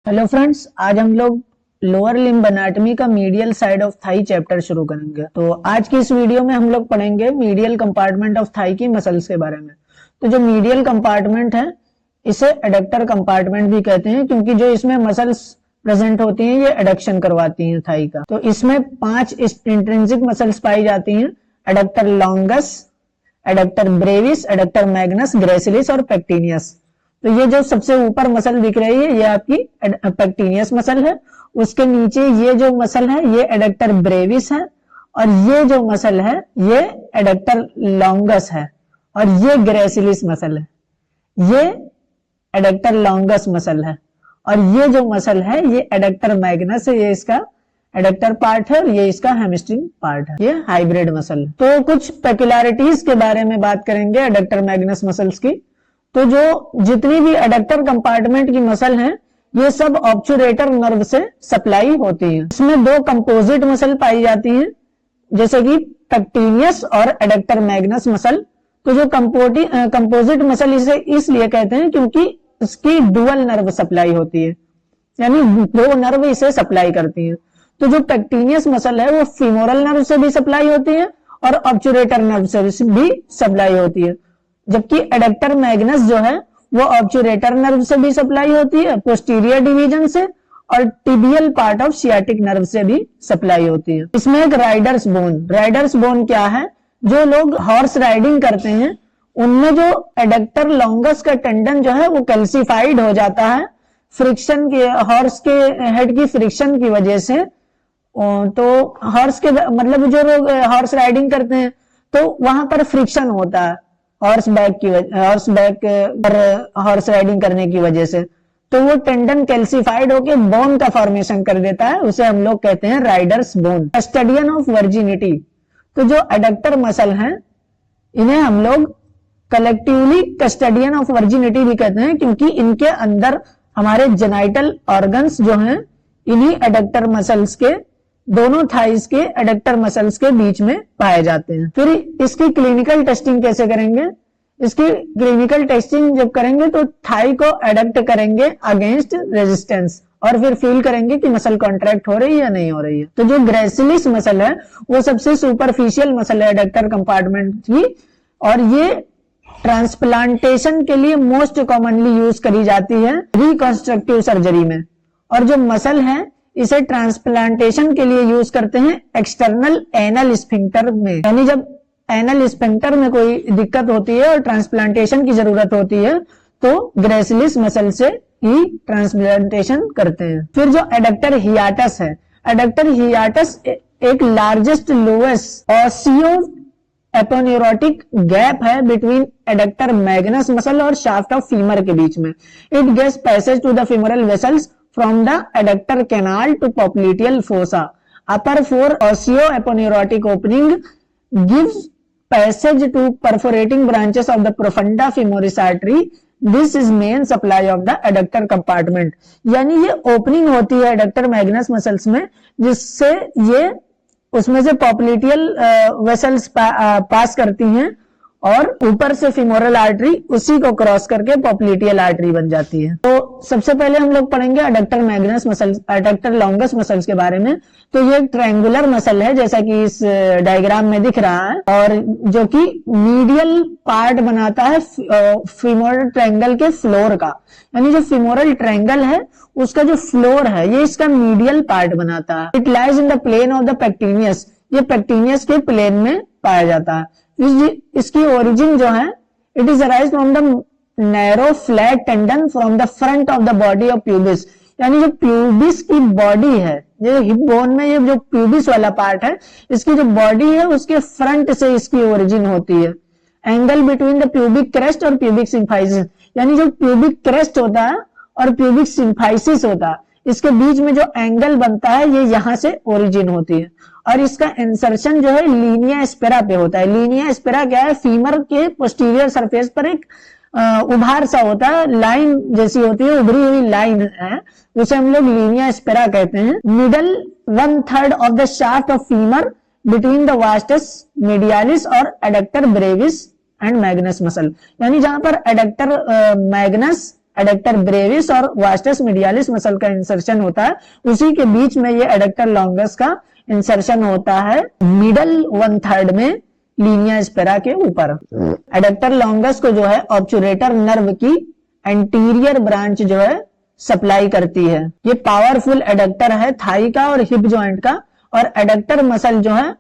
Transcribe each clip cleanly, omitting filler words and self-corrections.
Hello friends, आज हम लोग लोअर लिम्ब एनाटॉमी का medial side of thigh chapter शुरू करेंगे। तो आज की इस वीडियो में हम लोग पढ़ेंगे मीडियल कंपार्टमेंट ऑफ थाई की मसल्स के बारे में। तो जो मीडियल कंपार्टमेंट है इसे एडक्टर कंपार्टमेंट भी कहते हैं, क्योंकि जो इसमें मसल्स प्रेजेंट होती हैं ये एडक्शन करवाती हैं थाई का। तो इसमें 5 इंट्रिंसिक मसल्स पाई जाती हैं: adductor longus, adductor Brevis, adductor Magnus, gracilis और पेक्टिनियस। तो ये जो सबसे ऊपर मसल दिख रही है ये आपकी पेक्टिनियस मसल है। उसके नीचे ये जो मसल है ये एडक्टर ब्रेविस है, और ये जो मसल है ये एडक्टर लॉन्गस है, और ये ग्रेसिलिस मसल है। ये एडक्टर लॉन्गस मसल है, और ये जो मसल है ये एडक्टर मैग्नस है, ये इसका एडक्टर पार्ट है, और ये इसका हैमस्ट्रिंग पार्ट है। ये हाइब्रिड मसल है। तो कुछ पेक्युलरिटीज के बारे में बात करेंगे एडक्टर मैग्नस मसल्स की। तो जो जितनी भी एडक्टर कंपार्टमेंट की मसल हैं ये सब ऑब्चुरेटर नर्व से सप्लाई होती है। इसमें 2 कंपोजिट मसल पाई जाती हैं, जैसे कि पेक्टिनियस और एडक्टर मैग्नस मसल। तो जो कंपोजिट मसल इसे इसलिए कहते हैं क्योंकि इसकी डुअल नर्व सप्लाई होती है, यानी 2 नर्व इसे सप्लाई करती हैं। तो जो पेक्टिनियस मसल है वो फीमोरल नर्व से भी सप्लाई होती है और ऑब्चुरेटर नर्व से भी सप्लाई होती है, जबकि एडक्टर मैग्नस जो है वो ऑब्चुरेटर नर्व से भी सप्लाई होती है, पोस्टीरियर डिवीजन से, और tibial part of sciatic nerve से भी सप्लाई होती है। इसमें एक राइडर्स बोन क्या है? जो लोग हॉर्स राइडिंग करते हैं उनमें जो एडक्टर लॉन्गस का टेंडन जो है वो कैल्सिफाइड हो जाता है फ्रिक्शन के, हॉर्स के हेड की फ्रिक्शन की वजह से। तो हॉर्स के मतलब जो लोग हॉर्स राइडिंग करते हैं तो वहां पर फ्रिक्शन होता है हॉर्स बैक पर हॉर्स राइडिंग करने की वजह से, तो वो टेंडन कैल्सिफाइड होके बोन का फॉर्मेशन कर देता है, उसे हम लोग कहते हैं Riders bone. Custodian of virginity, तो जो एडक्टर मसल हैं इन्हें हम लोग कलेक्टिवली कस्टडियन ऑफ वर्जिनिटी भी कहते हैं, क्योंकि इनके अंदर हमारे जेनाइटल ऑर्गन्स जो हैं इन्हीं एडक्टर मसल्स के, दोनों थाइस के एडक्टर मसल्स के बीच में पाए जाते हैं। फिर इसकी क्लिनिकल टेस्टिंग कैसे करेंगे? इसकी क्लिनिकल टेस्टिंग जब करेंगे तो थाई को एडक्ट करेंगे अगेंस्ट रेजिस्टेंस, और फिर फील करेंगे कि मसल कॉन्ट्रैक्ट हो रही है या नहीं हो रही है। तो जो ग्रेसिलिस मसल है वो सबसे सुपरफिशियल मसल है एडक्टर कंपार्टमेंट की, और ये ट्रांसप्लांटेशन के लिए मोस्ट कॉमनली यूज करी जाती है रिकंस्ट्रक्टिव सर्जरी में। और जो मसल है इसे ट्रांसप्लांटेशन के लिए यूज करते हैं एक्सटर्नल एनल स्फिंक्टर में, यानी जब एनल स्फिंक्टर में कोई दिक्कत होती है और ट्रांसप्लांटेशन की जरूरत होती है तो ग्रेसिलिस मसल से ही ट्रांसप्लांटेशन करते हैं। फिर जो एडक्टर हियाटस है, एडक्टर हियाटस एक largest lowest osseo aponeurotic gap है बिटवीन एडक्टर मैग्नस मसल और शाफ्ट ऑफ फीमर के बीच में। It gives passage to the femoral vessels from the adductor canal to popliteal fossa. Upper 4 osseo-aponeurotic opening gives passage to perforating branches of the profunda femoris artery. This is main supply of the adductor compartment. यानी ये opening होती है adductor Magnus muscles में, जिससे ये उसमें से popliteal vessels पास करती हैं, और ऊपर से फिमोरल आर्टरी उसी को क्रॉस करके पॉप्लिटियल आर्टरी बन जाती है। तो सबसे पहले हम लोग पढ़ेंगे adductor Magnus muscles, adductor longus muscles के बारे में। तो ये एक ट्रायंगुलर मसल है जैसा कि इस डायग्राम में दिख रहा है, और जो कि मीडियल पार्ट बनाता है फीमोरल ट्रायंगल के फ्लोर का, यानी जो फीमोरल ट्रायंगल है उसका जो फ्लोर है ये इसका मीडियल पार्ट बनाता है। It lies in the plane of the pectineus, ये पेक्टिनियस के प्लेन में पाया जाता है। इसकी ओरिजिन जो है it is arise from the narrow flat tendon from the front of the body of pubis, यानी जो प्यूबिस की बॉडी है, ये हिप बोन में ये जो प्यूबिस वाला पार्ट है इसकी जो बॉडी है उसके फ्रंट से इसकी ओरिजिन होती है। Angle between the pubic crest और प्यूबिक सिम्फाइसिस, यानी जो प्यूबिक क्रेस्ट होता है और प्यूबिक सिम्फाइसिस होता है इसके बीच में जो एंगल बनता है ये यहां से ओरिजिन होती है, और इसका इंसर्शन जो है लीनिया स्पेरा पे होता है। लीनिया स्पेरा क्या है? फीमर के पोस्टीरियर सरफेस पर एक उभार सा होता है, लाइन जैसी होती है, उभरी हुई लाइन है, उसे हम लोग लीनिया स्पेरा कहते हैं। Middle 1/3 of the shaft of femur between the vastus medialis और adductor brevis and magnus muscle, यानी जहां पर एडक्टर मैग्नस एडक्टर ब्रेविस और वास्टस मीडियालिस मसल का इंसर्शन होता है, उसी के बीच में ये एडक्टर लॉन्गस का इंसर्शन होता है मिडल 1/3 में लीनिया एस्पेरा के ऊपर। एडक्टर लॉन्गस को जो है ऑब्चुरेटर नर्व की एंटीरियर ब्रांच जो है सप्लाई करती है। ये पावरफुल एडक्टर है थाई का और हिप जॉइंट का, और एडक्टर मसल जो है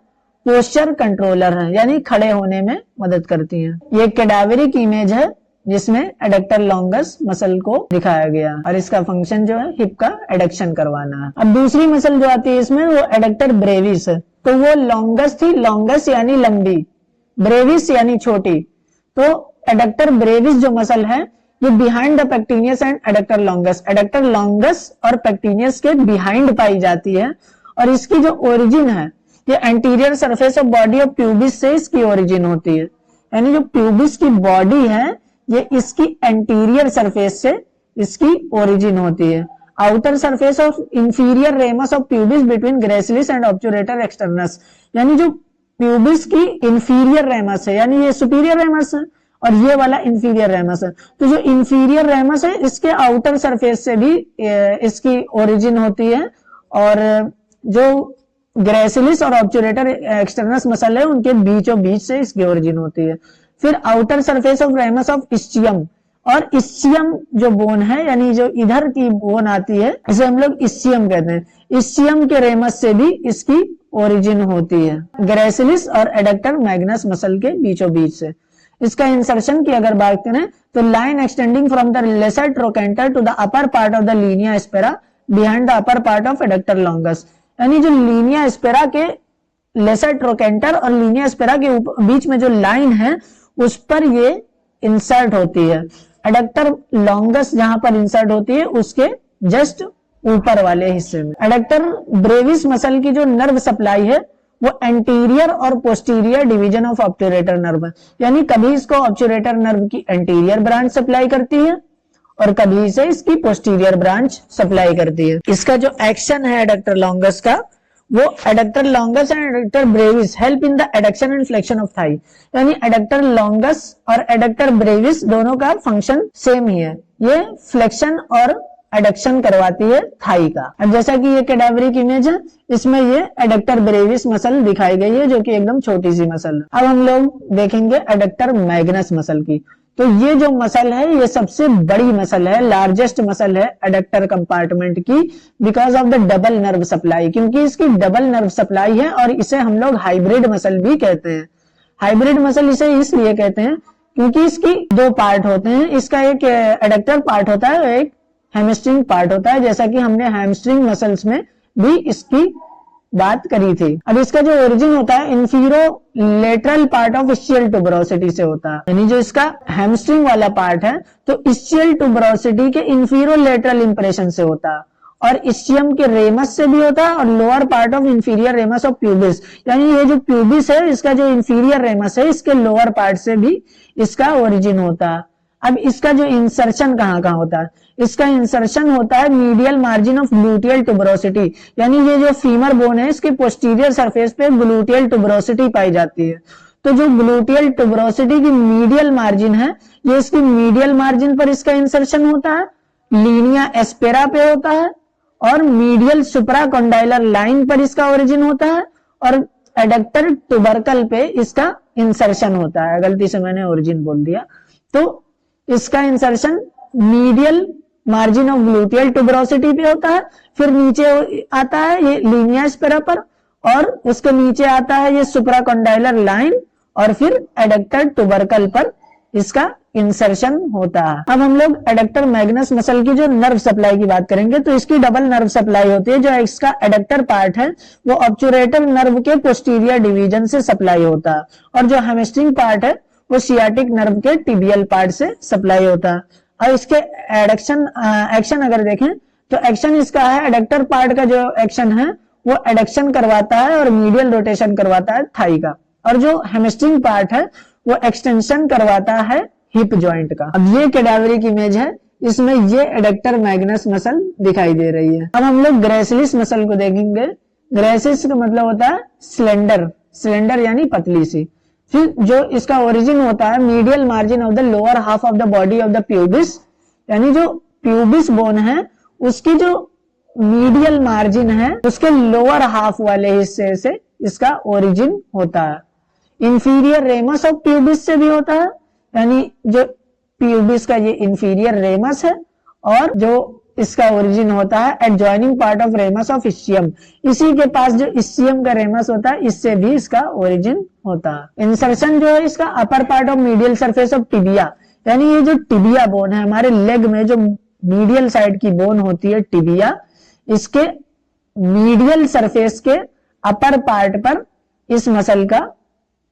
पोस्चर कंट्रोलर है, यानी खड़े होने में मदद करती है। ये कैडावरिक इमेज है जिसमें एडक्टर लॉन्गस मसल को दिखाया गया, और इसका फंक्शन जो है हिप का एडक्शन करवाना है। अब दूसरी मसल जो आती है इसमें वो एडक्टर ब्रेविस है। तो वो लॉन्गस थी, लॉन्गस यानी लंबी, ब्रेविस यानी छोटी। तो एडक्टर ब्रेविस जो मसल है ये behind the pectineus and adductor longus और पेक्टिनियस के बिहाइंड पाई जाती है, और इसकी जो ओरिजिन है ये anterior surface of body of pubis से इसकी ओरिजिन होती है। यानी जो प्यूबिस की बॉडी है ये इसकी एंटीरियर सरफेस से इसकी ओरिजिन होती है। Outer surface of inferior ramus of pubis between gracilis and obturator externus, यानी जो प्यूबिस की इंफीरियर रेमस है, यानी ये सुपीरियर रेमस है और ये वाला इंफीरियर रेमस है। तो जो इंफीरियर रेमस है इसके आउटर सरफेस से भी इसकी ओरिजिन होती है, और जो ग्रेसिलिस और ऑब्चुरेटर एक्सटर्नस मसल है उनके बीचों बीच से इसकी ओरिजिन होती है। फिर outer surface of ramus of ischium, और इस्चियम जो बोन है यानी जो इधर की बोन आती है इसे हम लोग इस्चियम कहते हैं, इस्चियम के रेमस से भी इसकी ओरिजिन होती है, ग्रेसिलिस और एडक्टर मैग्नस मसल के बीचों बीच से। इसका इंसर्शन की अगर बात करें तो line extending from the lesser trochanter to the upper part of the linea aspera behind the upper part of adductor longus, यानी जो लीनिया एस्पेरा के लेसर ट्रोकेंटर और लीनिया एस्पेरा के बीच में जो लाइन है उस पर ये इंसर्ट होती है। एडक्टर लॉन्गस जहां पर इंसर्ट होती है उसके जस्ट ऊपर वाले हिस्से में। एडक्टर ब्रेविस मसल की जो नर्व सप्लाई है वो एंटीरियर और पोस्टीरियर डिवीजन ऑफ ऑब्चुरेटर नर्व है, यानी कभी इसको ऑब्चुरेटर नर्व की एंटीरियर ब्रांच सप्लाई करती है और कभी इसे इसकी पोस्टीरियर ब्रांच सप्लाई करती है। इसका जो एक्शन है एडक्टर लॉन्गस का, वो adductor longus and adductor Brevis help in the adduction and flexion of thigh, यानी एडक्टर लॉन्गस और एडक्टर ब्रेविस दोनों का फंक्शन सेम ही है, ये फ्लेक्शन और एडक्शन करवाती है थाई का। अब जैसा कि ये कैडावरिक इमेज है इसमें ये एडक्टर ब्रेविस मसल दिखाई गई है जो कि एकदम छोटी सी मसल है। अब हम लोग देखेंगे एडक्टर मैग्नस मसल की। तो ये जो मसल है ये सबसे बड़ी मसल है, लार्जेस्ट मसल है एडक्टर कंपार्टमेंट की, because of the double nerve supply, क्योंकि इसकी डबल नर्व सप्लाई है और इसे हम लोग हाइब्रिड मसल भी कहते हैं। हाइब्रिड मसल इसे इसलिए कहते हैं क्योंकि इसकी दो पार्ट होते हैं, इसका एक एडक्टर पार्ट होता है, एक हैमस्ट्रिंग पार्ट होता है, जैसा कि हमने हैमस्ट्रिंग मसल्स में भी इसकी बात करी थी। अब इसका जो ओरिजिन होता है inferolateral part of ischial tuberosity से होता है, यानी जो इसका हैमस्ट्रिंग वाला पार्ट है तो इस्चियल ट्यूबरोसिटी के इन्फीरो लेटरल इंप्रेशन से होता है, और इस्चियम के रेमस से भी होता है, और lower part of inferior ramus of pubis, यानी ये जो प्यूबिस है इसका जो इंफीरियर रेमस है इसके लोअर पार्ट से भी इसका ओरिजिन होता है। अब इसका जो इंसर्शन कहाँ कहाँ होता है, इसका इंसर्शन होता है medial margin of gluteal tuberosity, यानी ये जो फीमर बोन है इसके पोस्टीरियर सरफेस पे ग्लूटियल ट्यूबरोसिटी पाई जाती है। तो जो ग्लूटियल ट्यूबरोसिटी की मीडियल मार्जिन है ये इसकी मीडियल मार्जिन पर इसका इंसर्शन होता है, लीनिया एस्पेरा पे होता है, और मीडियल सुप्राकॉन्डाइलर लाइन पर इसका ओरिजिन होता है, और एडक्टर ट्यूबरकल पे इसका इंसर्शन होता है। गलती से मैंने ओरिजिन बोल दिया। तो इसका insertion medial margin of gluteal tuberosity पे होता है, फिर नीचे आता है ये लीनिया एस्पेरा पर, और उसके नीचे आता है ये सुप्राकॉन्डाइलर लाइन, और फिर एडक्टर ट्यूबरकल पर इसका इंसर्शन होता है। अब हम लोग एडक्टर मैग्नस मसल की जो नर्व सप्लाई की बात करेंगे तो इसकी डबल नर्व सप्लाई होती है। जो इसका एडक्टर पार्ट है वो ऑब्चुरेटर नर्व के पोस्टीरियर डिवीजन से सप्लाई होता है, और जो हैमस्ट्रिंग पार्ट है वो सियाटिक नर्व के टिबियल पार्ट से सप्लाई होता है। और इसके एक्शन अगर देखें तो एक्शन इसका है, एडक्टर पार्ट का जो एक्शन है वो एडक्शन करवाता है और मीडियल रोटेशन करवाता है थाई का, और जो हैमस्ट्रिंग पार्ट है वो एक्सटेंशन करवाता है हिप जॉइंट का। अब ये कैडावरिक इमेज है, इसमें ये एडक्टर मैग्नस मसल दिखाई दे रही है। अब हम लोग ग्रेसिलिस मसल को देखेंगे। ग्रेसिस का मतलब होता है स्लेंडर, स्लेंडर यानी पतली सी। फिर जो इसका ओरिजिन होता है medial margin of the lower half of the body of the pubis, यानी जो प्यूबिस बोन है उसकी जो मीडियल मार्जिन है उसके लोअर हाफ वाले हिस्से से इसका ओरिजिन होता है। इंफीरियर रेमस ऑफ प्यूबिस से भी होता है, यानी जो प्यूबिस का ये इंफीरियर रेमस है और जो इसका ओरिजिन होता है adjoining part of ramus of ischium, इसी के पास जो इस्चियम का रेमस होता है इससे भी इसका ओरिजिन होता है। इंसर्शन जो है इसका अपर part of medial surface of tibia, यानी ये जो टिबिया बोन है हमारे लेग में जो मीडियल साइड की बोन होती है टिबिया, इसके मीडियल सरफेस के अपर पार्ट पर इस मसल का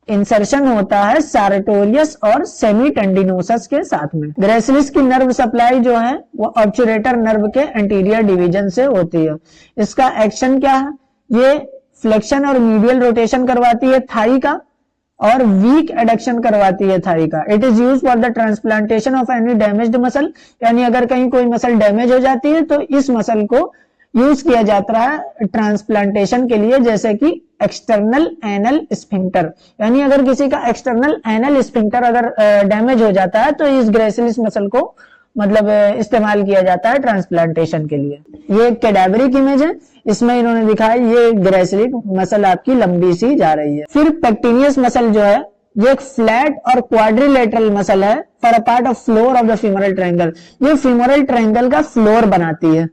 इंसर्शन होता है सार्टोरियस और सेमी टेंडिनोसस के साथ में। ग्रेसिलिस की नर्व सप्लाई जो है वो ऑब्चुरेटर नर्व के एंटीरियर डिवीजन से होती है। इसका एक्शन क्या है, ये फ्लेक्शन और मीडियल रोटेशन करवाती है थाई का और वीक एडक्शन करवाती है थाई का। It is use for the transplantation of any damaged muscle, यानी अगर कहीं कोई मसल डैमेज हो जाती है तो इस मसल को यूज किया जाता है ट्रांसप्लांटेशन के लिए, जैसे कि एक्सटर्नल एनल स्फिंक्टर, यानी अगर किसी का एक्सटर्नल एनल स्फिंक्टर अगर डैमेज हो जाता है तो इस ग्रेसिलिस मसल को मतलब इस्तेमाल किया जाता है ट्रांसप्लांटेशन के लिए। ये एक कैडावरिक इमेज है, इसमें इन्होंने दिखाया ये ग्रेसिलिक मसल आपकी लंबी सी जा रही है। फिर पेक्टिनियस मसल जो है ये एक फ्लैट और क्वाड्रिलेटरल मसल है for a part of floor of the femoral triangle. ये फीमोरल ट्रायंगल का फ्लोर बनाती है।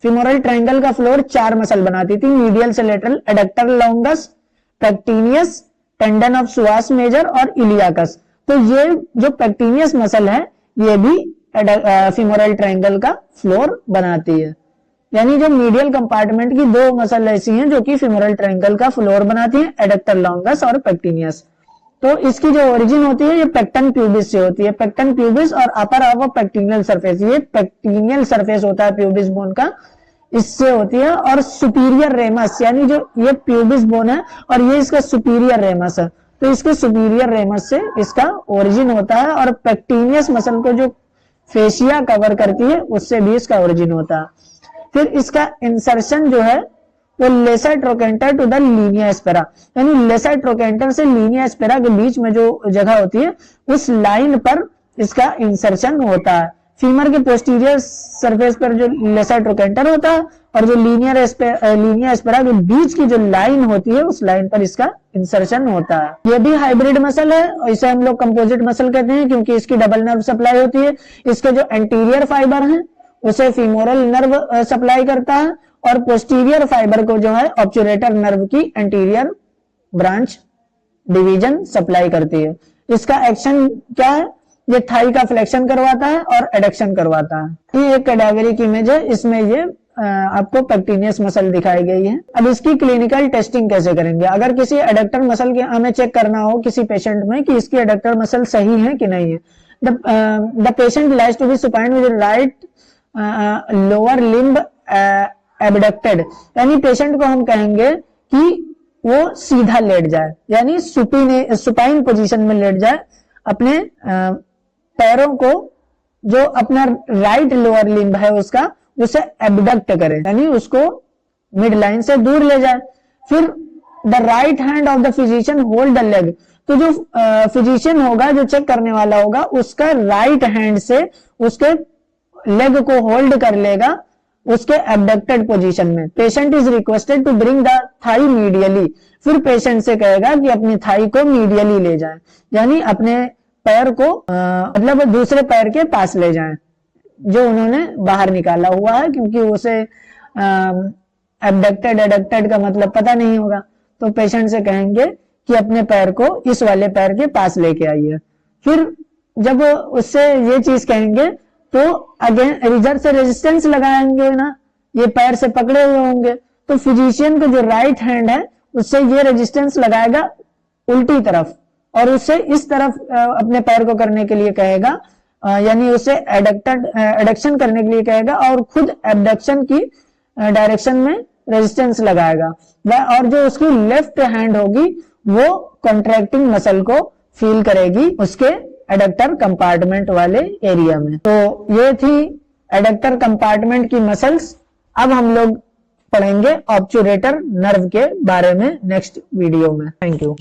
फीमोरल ट्रायंगल का फ्लोर 4 मसल बनाती थी, मीडियल से lateral, adductor longus, pectineus, tendon of psoas major और इलियाकस। तो ये जो पेक्टिनियस मसल है ये भी फीमोरल ट्रायंगल का फ्लोर बनाती है। यानी जो मीडियल कंपार्टमेंट की 2 मसल ऐसी हैं जो कि फीमोरल ट्रायंगल का फ्लोर बनाती हैं, एडक्टर लॉन्गस और पेक्टिनियस। तो इसकी जो ओरिजिन होती है ये पेक्टन प्यूबिस से होती है। पेक्टन प्यूबिस और अपर हाफ ऑफ पेक्टिनियल सरफेस, ये पेक्टिनियल सरफेस होता है प्यूबिस बोन का, इससे होती है। और सुपीरियर रेमस, यानी जो ये प्यूबिस बोन है और ये इसका सुपीरियर रेमस है, तो इसके सुपीरियर रेमस से इसका ओरिजिन होता है। और पेक्टिनियस मसल को जो फेशिया कवर करती है उससे भी इसका ओरिजिन होता है। फिर इसका इंसर्शन जो है वो lesser trochanter to the linea aspera, यानी लेसर ट्रोकेंटर से लीनिया एस्पेरा के बीच में जो जगह होती है उस लाइन पर इसका इंसर्शन होता है। फीमर के पोस्टीरियर सरफेस पर जो लेसर ट्रोकेंटर होता है और जो लीनिया एस्पेरा के बीच की जो लाइन होती है उस लाइन पर इसका इंसर्शन होता है। ये भी हाइब्रिड मसल है, इसे हम लोग कंपोजिट मसल कहते हैं क्योंकि इसकी डबल नर्व सप्लाई होती है। इसके जो एंटीरियर फाइबर है उसे फीमोरल नर्व सप्लाई करता है और पोस्टीरियर फाइबर को जो है ऑब्चुरेटर नर्व की एंटीरियर ब्रांच डिवीजन सप्लाई करती है। इसका एक्शन क्या है, ये थाई का फ्लेक्शन करवाता है और एडक्शन करवाता है। ये एक कैडावरिक इमेज है, इसमें ये आपको पेक्टिनियस मसल दिखाई गई है। अब इसकी क्लिनिकल टेस्टिंग कैसे करेंगे, अगर किसी एडक्टर मसल के हमें चेक करना हो किसी पेशेंट में कि इसकी एडक्टर मसल सही है कि नहीं है, the patient lies to be supine with right lower limb abducted, यानी पेशेंट को हम कहेंगे कि वो सीधा लेट जाए, यानी सुपाइन पोजीशन में लेट जाए, अपने पैरों को जो अपना राइट लोअर लिम्ब है उसका उसे एबडक्ट करे, यानी उसको मिड लाइन से दूर ले जाए। फिर the right hand of the physician hold the leg, तो जो फिजिशियन होगा जो चेक करने वाला होगा उसका राइट हैंड से उसके लेग को होल्ड कर लेगा उसके एबडक्टेड पोजीशन में। Patient is requested to bring the thigh medially, फिर पेशेंट से कहेगा कि अपनी थाई को मीडियली ले जाएं, यानी अपने पैर को मतलब दूसरे पैर के पास ले जाएं जो उन्होंने बाहर निकाला हुआ है, क्योंकि उसे एबडक्टेड एडक्टेड का मतलब पता नहीं होगा, तो पेशेंट से कहेंगे कि अपने पैर को इस वाले पैर के पास लेके आइए। फिर जब उससे ये चीज कहेंगे तो अगेन रिजर्व से रेजिस्टेंस लगाएंगे ना, ये पैर से पकड़े हुए होंगे, तो फिजिशियन को जो राइट हैंड है उससे ये रेजिस्टेंस लगाएगा उल्टी तरफ और उससे इस तरफ अपने पैर को करने के लिए कहेगा, यानी उसे एडक्शन करने के लिए कहेगा और खुद एबडक्शन की डायरेक्शन में रेजिस्टेंस लगाएगा। और जो उसकी लेफ्ट हैंड होगी वो कॉन्ट्रैक्टिंग मसल को फील करेगी उसके एडक्टर कंपार्टमेंट वाले एरिया में। तो ये थी एडक्टर कंपार्टमेंट की मसल्स। अब हम लोग पढ़ेंगे ऑब्चुरेटर नर्व के बारे में नेक्स्ट वीडियो में। Thank you.